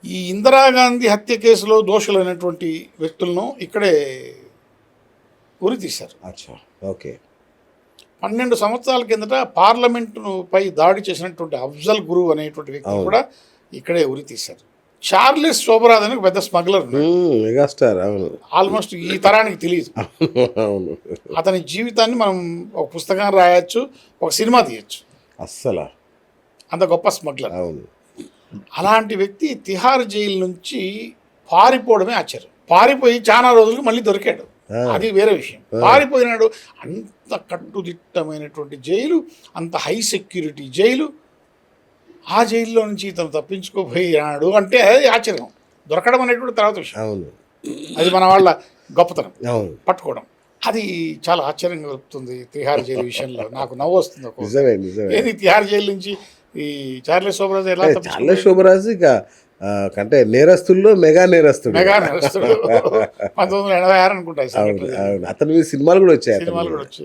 ఈ ఇందిరాగాంధీ హత్య కేసులో దోషులైనటువంటి వ్యక్తులను ఇక్కడే ఉరి తీశారు. అచ్చా, ఓకే. 12 సంవత్సరాల కిందట పార్లమెంటుపై దాడి చేసినటువంటి అఫ్జల్ గురు అనేటువంటి వ్యక్తి కూడా ఇక్కడే ఉరి తీశారు. చార్లెస్ శోభరాజ్ అని ఒక పెద్ద స్మగ్లర్, మెగాస్టార్. అవును, ఆల్మోస్ట్ ఈ తరానికి తెలియదు. అవును. అతని జీవితాన్ని మనం ఒక పుస్తకం రాయొచ్చు, ఒక సినిమా తీయచ్చు, అస్సలు అంత గొప్ప స్మగ్లర్. అవును. అలాంటి వ్యక్తి తిహార్ జైలు నుంచి పారిపోవడమే ఆశ్చర్యం. పారిపోయి చాలా రోజులకు మళ్ళీ దొరికాడు, అది వేరే విషయం. పారిపోయినాడు. అంత కట్టుదిట్టమైనటువంటి జైలు, అంత హై సెక్యూరిటీ జైలు, ఆ జైల్లో నుంచి ఇతను తప్పించుకోపోయినాడు అంటే అది ఆశ్చర్యం. దొరకడం అనేటువంటి తర్వాత విషయం. అవును, అది మన వాళ్ళ గొప్పతనం. అవును, పట్టుకోవడం అది చాలా ఆశ్చర్యంగా కలుపుతుంది. తిహార్ జైలు విషయంలో నాకు నవ్వు వస్తుంది. నిజమే నిజమే. ఏది తిహార్ జైలు నుంచి ఈ చార్లెస్ శోభరాజ్ ఎలా చార్లెస్ శోభరాజ్ ఇక అంటే నేరస్తుల్లో మెగా నేరస్తుడు. 1986 అనుకుంటా. అవును, అతని మీద సినిమాలు కూడా వచ్చాయి. సినిమాలు కూడా వచ్చాయి.